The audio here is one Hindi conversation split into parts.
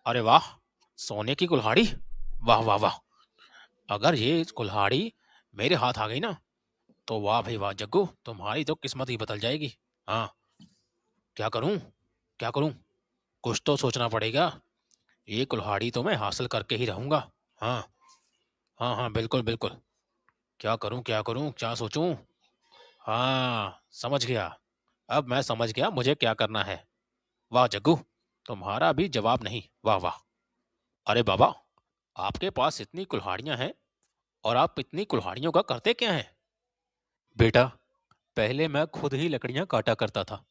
अरे वाह! सोने की कुल्हाड़ी? वाह, वाह, वाह! अगर ये कुल्हाड़ी मेरे हाथ आ गई ना, तो वाह भई वाह! जग्गू, तुम्हारी तो किस्मत ही बदल जाएगी। हाँ, क्या करूँ? क्या करूँ? कुछ तो सोचना पड़ेगा। ये कुल्हाड़ी तो मैं हासिल करके ही रहूँगा। हाँ, हाँ, हाँ, बिल्कुल, बिल्कुल। क्या करूँ, क्या करूँ, क्या सोचूँ? हाँ, समझ गया। अब मैं समझ गया मुझे क्या करना है। वाह जग्गू! तुम्हारा भी जवाब नहीं। वाह, वाह! अरे बाबा, आपके पास इतनी कुल्हाड़ियाँ हैं और आप इतनी कुल्हाड़ियों का करते क्या हैं? बेटा, पहले मैं खुद ही लकड़ियाँ काटा करता था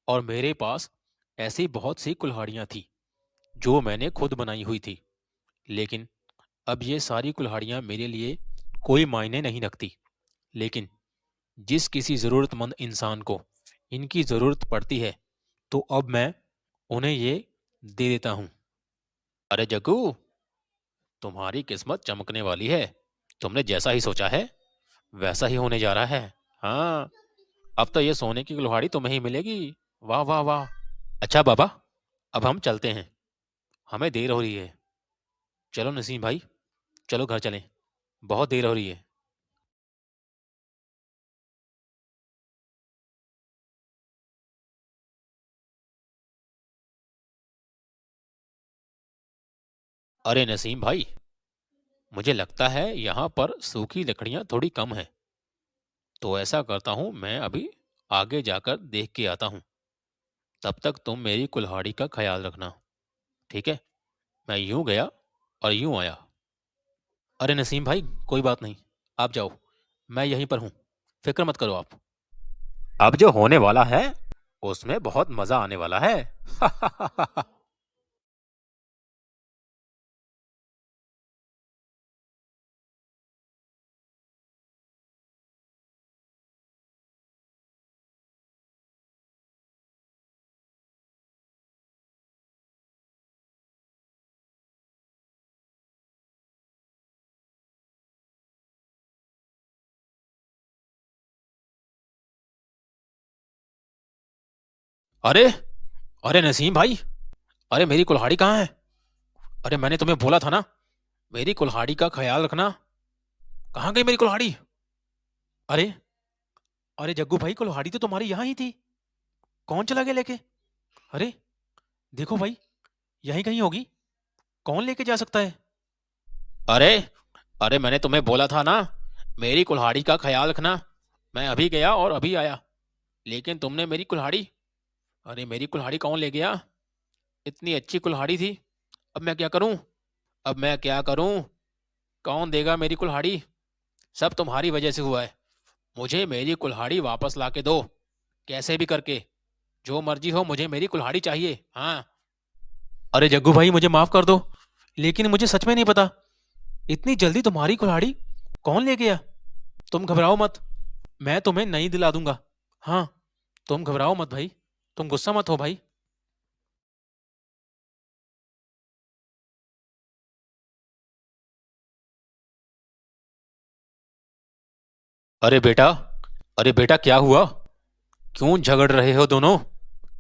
और मेरे पास ऐसी बहुत सी कुल्हाड़ियाँ थी जो मैंने खुद बनाई हुई थी। लेकिन अब ये सारी कुल्हाड़ियाँ मेरे लिए कोई मायने नहीं रखती। लेकिन जिस किसी ज़रूरतमंद इंसान को इनकी ज़रूरत पड़ती है, तो अब मैं उन्हें ये दे देता हूँ। अरे जग्गू, तुम्हारी किस्मत चमकने वाली है। तुमने जैसा ही सोचा है, वैसा ही होने जा रहा है। हाँ, अब तो ये सोने की कुल्हाड़ी तुम्हें ही मिलेगी। वाह, वाह, वाह! अच्छा बाबा, अब हम चलते हैं। हमें देर हो रही है। चलो नसीम भाई, चलो घर चलें। बहुत देर हो रही है। अरे नसीम भाई, मुझे लगता है यहाँ पर सूखी लकड़ियाँ थोड़ी कम हैं। तो ऐसा करता हूँ, मैं अभी आगे जाकर देख के आता हूँ। तब तक तुम मेरी कुल्हाड़ी का ख्याल रखना, ठीक है? मैं यूं गया और यूं आया। अरे नसीम भाई, कोई बात नहीं। आप जाओ, मैं यहीं पर हूँ। फिक्र मत करो आप। अब जो होने वाला है, उसमें बहुत मजा आने वाला है। अरे, अरे नसीम भाई, अरे मेरी कुल्हाड़ी कहाँ है? अरे मैंने तुम्हें बोला था ना, मेरी कुल्हाड़ी का ख्याल रखना। कहाँ गई मेरी कुल्हाड़ी? अरे, अरे जग्गू भाई, कुल्हाड़ी तो तुम्हारी यहाँ ही थी। कौन चला गया लेके? अरे, देखो भाई, यहीं कहीं होगी। कौन लेके जा सकता है? अरे, अरे मैंने तुम्हें बोला था ना, मेरी कुल्हाड़ी का ख्याल रखना। मैं अभी गया और अभी आया, लेकिन तुमने मेरी कुल्हाड़ी। अरे मेरी कुल्हाड़ी कौन ले गया? इतनी अच्छी कुल्हाड़ी थी। अब मैं क्या करूं? अब मैं क्या करूं? कौन देगा मेरी कुल्हाड़ी? सब तुम्हारी वजह से हुआ है। मुझे मेरी कुल्हाड़ी वापस ला के दो, कैसे भी करके। जो मर्जी हो, मुझे मेरी कुल्हाड़ी चाहिए। हाँ। अरे जग्गू भाई, मुझे माफ कर दो, लेकिन मुझे सच में नहीं पता। इतनी जल्दी तुम्हारी कुल्हाड़ी कौन ले गया? तुम घबराओ मत, मैं तुम्हें नई दिला दूंगा। हाँ, तुम घबराओ मत भाई, तुम गुस्सा मत हो भाई। अरे बेटा, अरे बेटा, क्या हुआ? क्यों झगड़ रहे हो दोनों?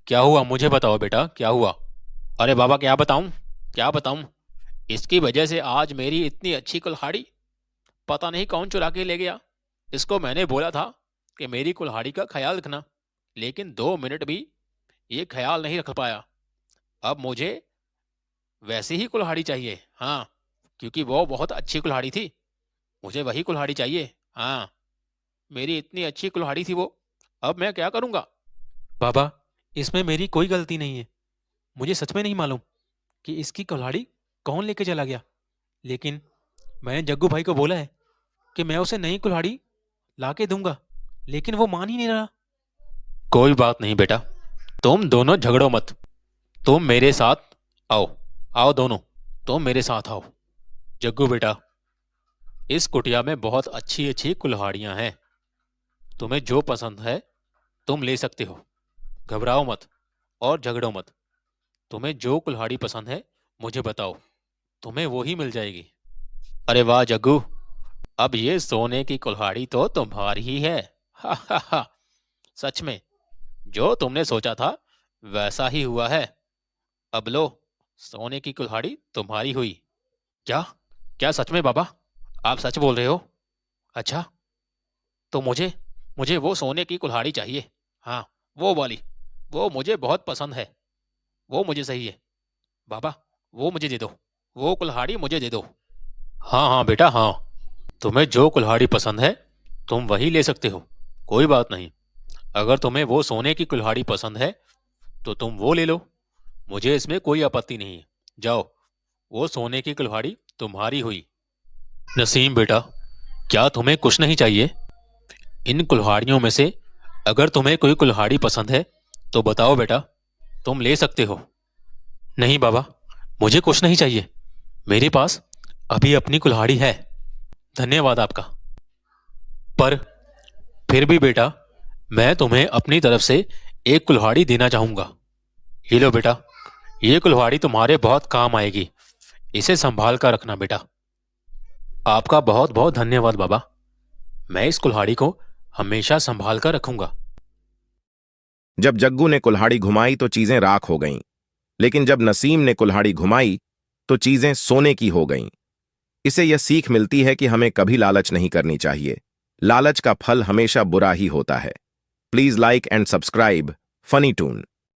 क्या हुआ, मुझे बताओ बेटा, क्या हुआ? अरे बाबा, क्या बताऊं? क्या बताऊं? इसकी वजह से आज मेरी इतनी अच्छी कुल्हाड़ी पता नहीं कौन चुरा के ले गया। इसको मैंने बोला था कि मेरी कुल्हाड़ी का ख्याल रखना, लेकिन 2 मिनट भी ये ख्याल नहीं रख पाया। अब मुझे वैसी ही कुल्हाड़ी चाहिए। हाँ, क्योंकि वो बहुत अच्छी कुल्हाड़ी थी। मुझे वही कुल्हाड़ी चाहिए। हाँ, मेरी इतनी अच्छी कुल्हाड़ी थी वो। अब मैं क्या करूँगा? बाबा, इसमें मेरी कोई गलती नहीं है। मुझे सच में नहीं मालूम कि इसकी कुल्हाड़ी कौन लेके चला गया। लेकिन मैंने जग्गू भाई को बोला है कि मैं उसे नई कुल्हाड़ी ला के दूंगा, लेकिन वो मान ही नहीं रहा। कोई बात नहीं बेटा, तुम दोनों झगड़ो मत। तुम मेरे साथ आओ। आओ दोनों, तुम मेरे साथ आओ। जग्गू बेटा, इस कुटिया में बहुत अच्छी अच्छी कुल्हाड़ियां हैं। तुम्हें जो पसंद है तुम ले सकते हो। घबराओ मत और झगड़ो मत। तुम्हें जो कुल्हाड़ी पसंद है मुझे बताओ, तुम्हें वो ही मिल जाएगी। अरे वाह जग्गू, अब ये सोने की कुल्हाड़ी तो तुम्हारी ही है। हा हा हा। सच में जो तुमने सोचा था वैसा ही हुआ है। अब लो, सोने की कुल्हाड़ी तुम्हारी हुई। क्या? क्या सच में बाबा? आप सच बोल रहे हो? अच्छा, तो मुझे मुझे वो सोने की कुल्हाड़ी चाहिए। हाँ, वो वाली। वो मुझे बहुत पसंद है। वो मुझे सही है। बाबा, वो मुझे दे दो। वो कुल्हाड़ी मुझे दे दो। हाँ हाँ बेटा, हाँ। तुम्हें जो कुल्हाड़ी पसंद है तुम वही ले सकते हो। कोई बात नहीं। अगर तुम्हें वो सोने की कुल्हाड़ी पसंद है तो तुम वो ले लो। मुझे इसमें कोई आपत्ति नहीं है। जाओ, वो सोने की कुल्हाड़ी तुम्हारी हुई। नसीम बेटा, क्या तुम्हें कुछ नहीं चाहिए? इन कुल्हाड़ियों में से अगर तुम्हें कोई कुल्हाड़ी पसंद है तो बताओ बेटा, तुम ले सकते हो। नहीं बाबा, मुझे कुछ नहीं चाहिए। मेरे पास अभी अपनी कुल्हाड़ी है। धन्यवाद आपका। पर फिर भी बेटा, मैं तुम्हें अपनी तरफ से एक कुल्हाड़ी देना चाहूंगा। ये लो बेटा, ये कुल्हाड़ी तुम्हारे बहुत काम आएगी। इसे संभाल कर रखना बेटा। आपका बहुत बहुत धन्यवाद बाबा। मैं इस कुल्हाड़ी को हमेशा संभाल कर रखूंगा। जब जग्गू ने कुल्हाड़ी घुमाई तो चीजें राख हो गईं, लेकिन जब नसीम ने कुल्हाड़ी घुमाई तो चीजें सोने की हो गईं। इसे यह सीख मिलती है कि हमें कभी लालच नहीं करनी चाहिए। लालच का फल हमेशा बुरा ही होता है। Please like and subscribe funny twin.